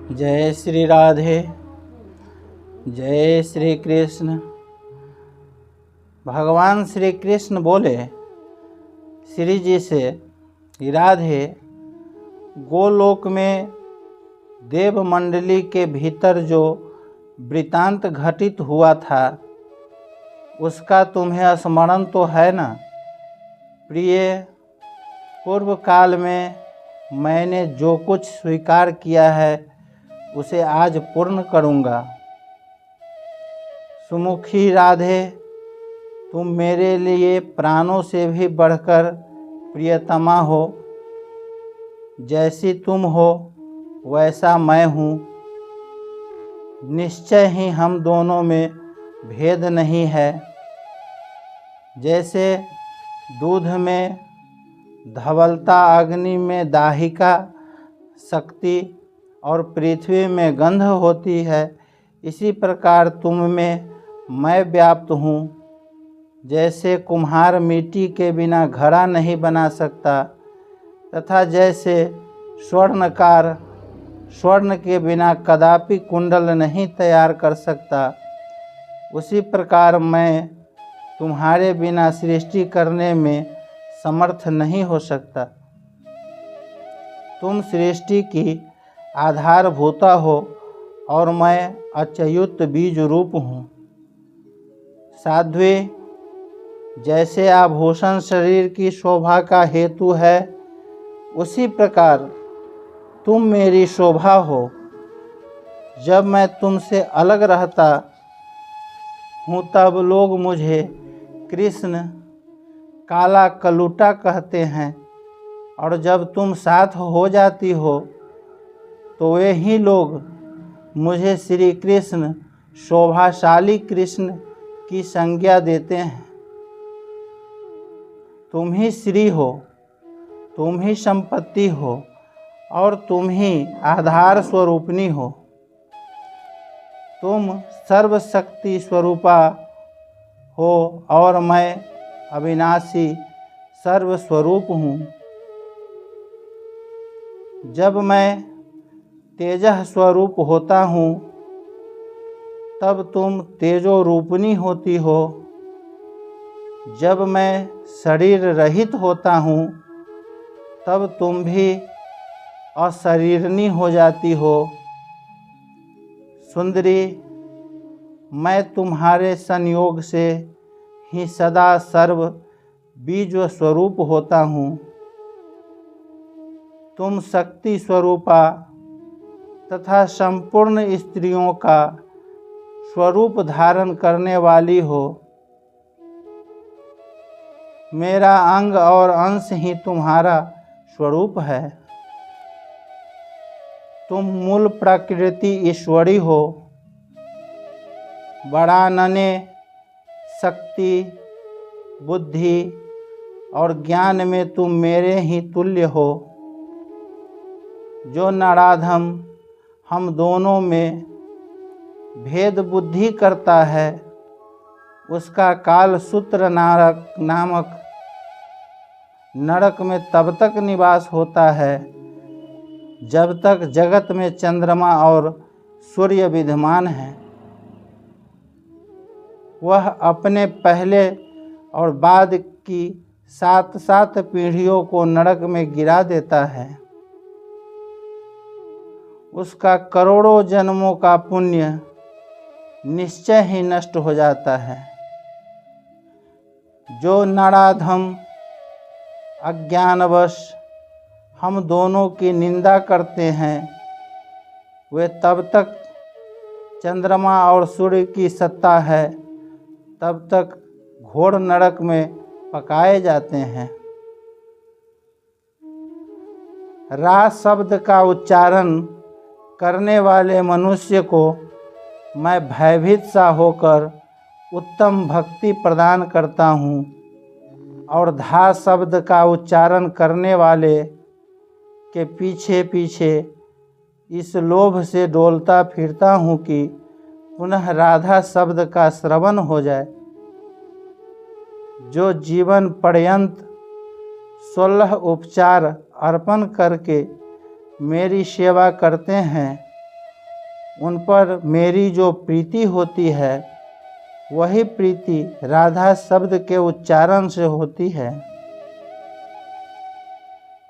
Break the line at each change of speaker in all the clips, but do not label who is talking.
जय श्री राधे, जय श्री कृष्ण। भगवान श्री कृष्ण बोले श्री जी से, राधे, गोलोक में देव मंडली के भीतर जो वृतांत घटित हुआ था उसका तुम्हें स्मरण तो है ना? प्रिय, पूर्व काल में मैंने जो कुछ स्वीकार किया है उसे आज पूर्ण करूँगा। सुमुखी राधे, तुम मेरे लिए प्राणों से भी बढ़कर प्रियतमा हो। जैसी तुम हो वैसा मैं हूँ। निश्चय ही हम दोनों में भेद नहीं है। जैसे दूध में धवलता, अग्नि में दाहिका शक्ति और पृथ्वी में गंध होती है, इसी प्रकार तुम में मैं व्याप्त हूँ। जैसे कुम्हार मिट्टी के बिना घड़ा नहीं बना सकता तथा जैसे स्वर्णकार स्वर्ण के बिना कदापि कुंडल नहीं तैयार कर सकता, उसी प्रकार मैं तुम्हारे बिना सृष्टि करने में समर्थ नहीं हो सकता। तुम सृष्टि की आधारभूता हो और मैं अच्युत बीज रूप हूँ। साध्वी, जैसे आभूषण शरीर की शोभा का हेतु है, उसी प्रकार तुम मेरी शोभा हो। जब मैं तुमसे अलग रहता हूँ तब लोग मुझे कृष्ण काला कलूटा कहते हैं, और जब तुम साथ हो जाती हो तो वे ही लोग मुझे श्री कृष्ण शोभाशाली कृष्ण की संज्ञा देते हैं। तुम ही श्री हो, तुम ही संपत्ति हो और तुम ही आधार स्वरूपिणी हो। तुम सर्वशक्ति स्वरूपा हो और मैं अविनाशी सर्वस्वरूप हूँ। जब मैं तेजः स्वरूप होता हूँ तब तुम तेजो रूपिणी होती हो। जब मैं शरीर रहित होता हूँ तब तुम भी अशरीरनी हो जाती हो। सुंदरी, मैं तुम्हारे संयोग से ही सदा सर्व बीज स्वरूप होता हूँ। तुम शक्ति स्वरूपा तथा संपूर्ण स्त्रियों का स्वरूप धारण करने वाली हो। मेरा अंग और अंश ही तुम्हारा स्वरूप है। तुम मूल प्रकृति ईश्वरी हो। बड़ानने शक्ति, बुद्धि और ज्ञान में तुम मेरे ही तुल्य हो। जो नराधम हम दोनों में भेद बुद्धि करता है, उसका काल सूत्र नामक नरक में तब तक निवास होता है जब तक जगत में चंद्रमा और सूर्य विद्यमान है। वह अपने पहले और बाद की 7 पीढ़ियों को नरक में गिरा देता है। उसका करोड़ों जन्मों का पुण्य निश्चय ही नष्ट हो जाता है। जो नराधम अज्ञानवश हम दोनों की निंदा करते हैं, वे तब तक चंद्रमा और सूर्य की सत्ता है तब तक घोर नरक में पकाए जाते हैं। रा शब्द का उच्चारण करने वाले मनुष्य को मैं भयभीत सा होकर उत्तम भक्ति प्रदान करता हूँ, और धा शब्द का उच्चारण करने वाले के पीछे पीछे इस लोभ से डोलता फिरता हूँ कि पुनः राधा शब्द का श्रवण हो जाए। जो जीवन पर्यंत 16 उपचार अर्पण करके मेरी सेवा करते हैं, उन पर मेरी जो प्रीति होती है वही प्रीति राधा शब्द के उच्चारण से होती है,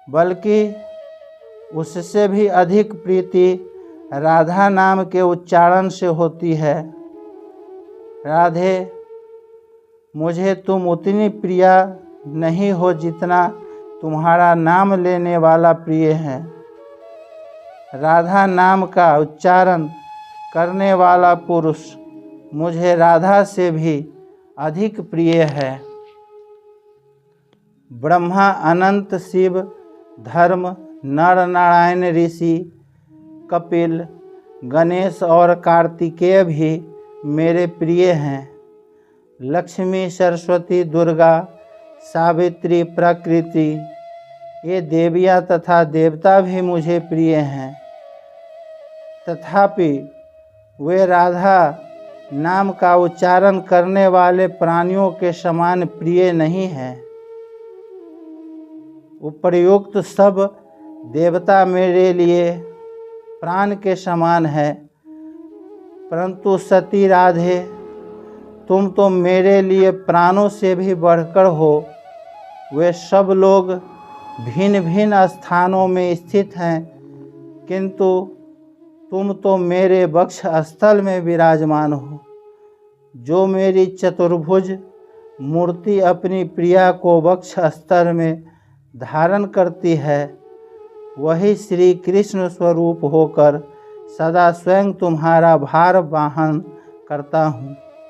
बल्कि उससे भी अधिक प्रीति राधा नाम के उच्चारण से होती है। राधे, मुझे तुम उतनी प्रिया नहीं हो जितना तुम्हारा नाम लेने वाला प्रिय है। राधा नाम का उच्चारण करने वाला पुरुष मुझे राधा से भी अधिक प्रिय है। ब्रह्मा, अनंत, शिव, धर्म, नर नारायण, ऋषि, कपिल, गणेश और कार्तिकेय भी मेरे प्रिय हैं। लक्ष्मी, सरस्वती, दुर्गा, सावित्री, प्रकृति, ये देवियाँ तथा देवता भी मुझे प्रिय हैं। तथापि वे राधा नाम का उच्चारण करने वाले प्राणियों के समान प्रिय नहीं हैं। उपर्युक्त सब देवता मेरे लिए प्राण के समान है, परंतु सती राधे, तुम तो मेरे लिए प्राणों से भी बढ़कर हो। वे सब लोग भिन्न भिन्न स्थानों में स्थित हैं, किंतु तुम तो मेरे वक्ष स्थल में विराजमान हो। जो मेरी चतुर्भुज मूर्ति अपनी प्रिया को वक्ष स्थल में धारण करती है, वही श्री कृष्ण स्वरूप होकर सदा स्वयं तुम्हारा भार वाहन करता हूँ।